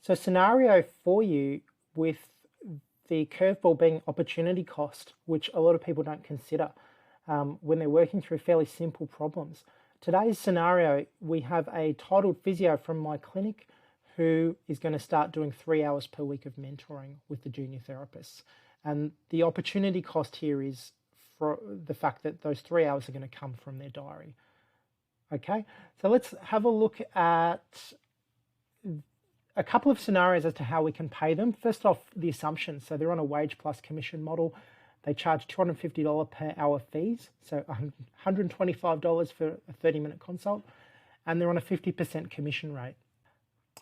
So scenario for you with the curveball being opportunity cost, which a lot of people don't consider when they're working through fairly simple problems. Today's scenario, we have a titled physio from my clinic who is going to start doing 3 hours per week of mentoring with the junior therapists. And the opportunity cost here is for the fact that those 3 hours are going to come from their diary. Okay, so let's have a look at a couple of scenarios as to how we can pay them. First off, the assumptions. So they're on a wage plus commission model. They charge $250 per hour fees, so $125 for a 30-minute consult, and they're on a 50% commission rate.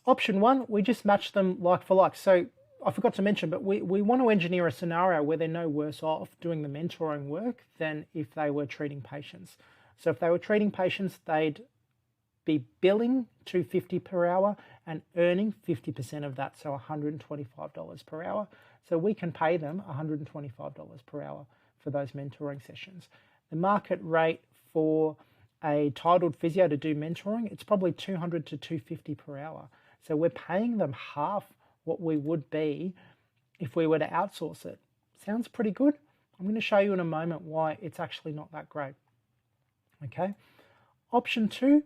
Option one, we just match them like for like. So I forgot to mention, but we want to engineer a scenario where they're no worse off doing the mentoring work than if they were treating patients. So if they were treating patients, they'd be billing $250 per hour and earning 50% of that, so $125 per hour. So we can pay them $125 per hour for those mentoring sessions. The market rate for a titled physio to do mentoring, it's probably $200 to $250 per hour. So we're paying them half what we would be if we were to outsource it. Sounds pretty good. I'm going to show you in a moment why it's actually not that great. Okay. Option two,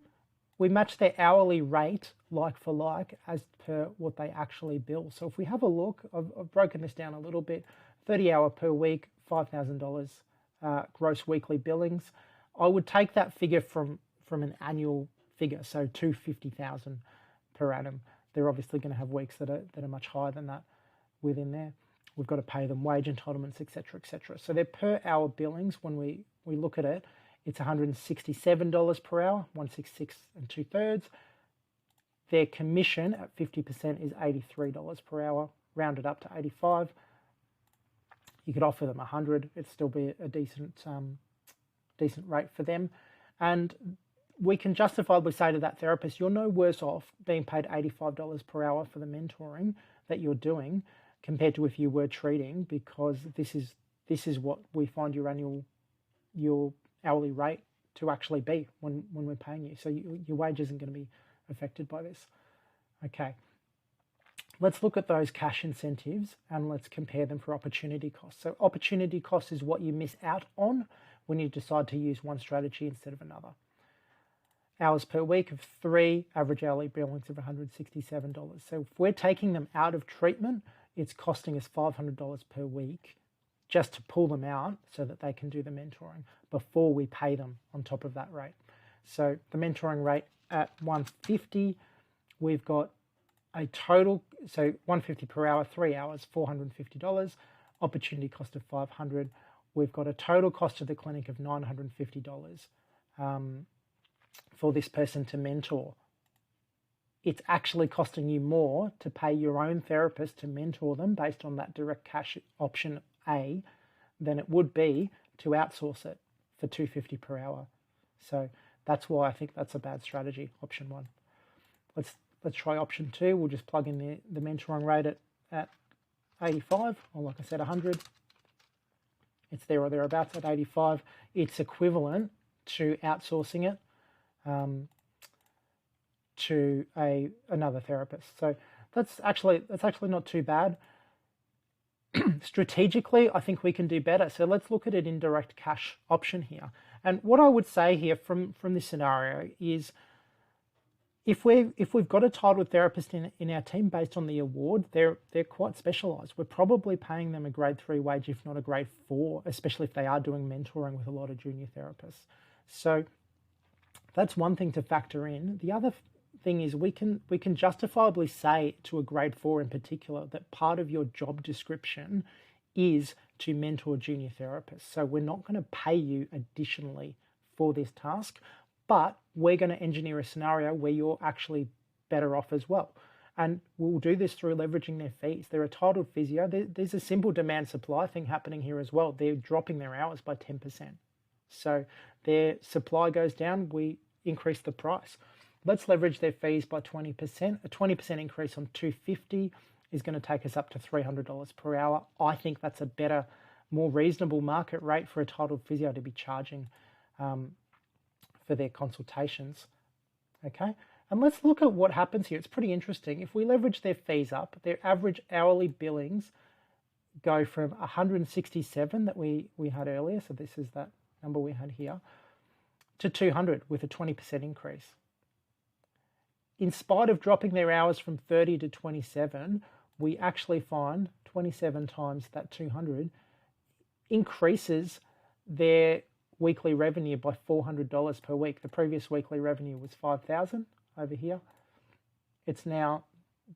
we match their hourly rate like for like as per what they actually bill. So if we have a look, I've broken this down a little bit, 30 hour per week, $5,000 gross weekly billings. I would take that figure from an annual figure, so $250,000 per annum. They're obviously going to have weeks that are much higher than that within there. We've got to pay them wage entitlements, etc., etc. So their per hour billings, when we look at it, it's $167 per hour, 166 2/3. Their commission at 50% is $83 per hour, rounded up to 85. You could offer them 100. It'd still be a decent rate for them. And we can justifiably say to that therapist, you're no worse off being paid $85 per hour for the mentoring that you're doing compared to if you were treating, because this is what we find your hourly rate to actually be when we're paying you. So your wage isn't going to be affected by this. Okay. Let's look at those cash incentives and let's compare them for opportunity costs. So opportunity cost is what you miss out on when you decide to use one strategy instead of another. Hours per week of 3, average hourly billings of $167. So if we're taking them out of treatment, it's costing us $500 per week just to pull them out so that they can do the mentoring before we pay them on top of that rate. So the mentoring rate at $150, we've got a total, so $150 per hour, 3 hours, $450, opportunity cost of $500. We've got a total cost of the clinic of $950 for this person to mentor. It's actually costing you more to pay your own therapist to mentor them based on that direct cash option A than it would be to outsource it for $250 per hour. So that's why I think that's a bad strategy, option one. Let's try option two. We'll just plug in the mentoring rate at 85, or like I said, 100. It's there or thereabouts at 85. It's equivalent to outsourcing it to another therapist. So that's actually not too bad. Strategically, I think we can do better. So let's look at an indirect cash option here. And what I would say here from this scenario is if we've got a titled therapist in our team based on the award, they're quite specialised. We're probably paying them a grade 3 wage, if not a grade 4, especially if they are doing mentoring with a lot of junior therapists. So that's one thing to factor in. The other thing is we can justifiably say to a grade 4 in particular that part of your job description is to mentor junior therapists. So we're not going to pay you additionally for this task, but we're going to engineer a scenario where you're actually better off as well. And we'll do this through leveraging their fees. They're a titled physio. There's a simple demand supply thing happening here as well. They're dropping their hours by 10%. So their supply goes down, we increase the price. Let's leverage their fees by 20%. A 20% increase on $250 is going to take us up to $300 per hour. I think that's a better, more reasonable market rate for a titled physio to be charging for their consultations. Okay, And let's look at what happens here. It's pretty interesting. If we leverage their fees up, their average hourly billings go from 167 that we had earlier, so this is that number we had here, to 200 with a 20% increase. In spite of dropping their hours from 30 to 27, we actually find 27 times that 200 increases their weekly revenue by $400 per week. The previous weekly revenue was $5,000 over here. It's now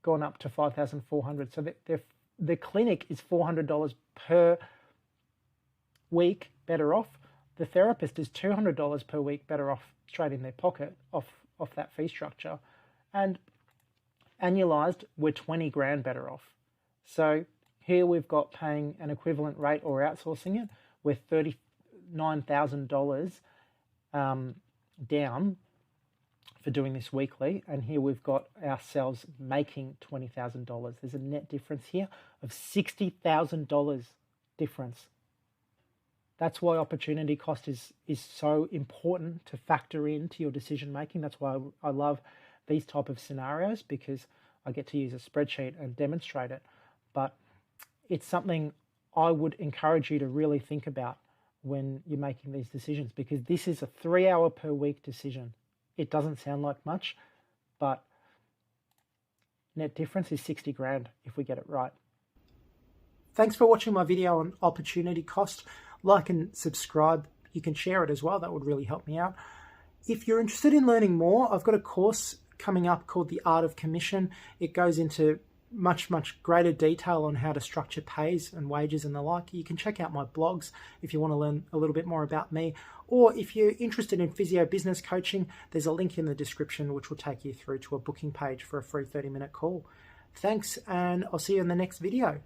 gone up to $5,400. So the clinic is $400 per week better off. The therapist is $200 per week better off straight in their pocket off that fee structure. And annualized, we're 20 grand better off. So here we've got paying an equivalent rate or outsourcing it. We're $39,000 down for doing this weekly. And here we've got ourselves making $20,000. There's a net difference here of $60,000 difference. That's why opportunity cost is so important to factor into your decision making. That's why I love these type of scenarios, because I get to use a spreadsheet and demonstrate it. But it's something I would encourage you to really think about when you're making these decisions, because this is a 3-hour per week decision. It doesn't sound like much, but net difference is 60 grand if we get it right. Thanks for watching my video on opportunity cost. Like and subscribe. You can share it as well. That would really help me out. If you're interested in learning more, I've got a course coming up called The Art of Commission. It goes into much greater detail on how to structure pays and wages and the like. You can check out my blogs if you want to learn a little bit more about me. Or if you're interested in physio business coaching, there's a link in the description which will take you through to a booking page for a free 30-minute call. Thanks, and I'll see you in the next video.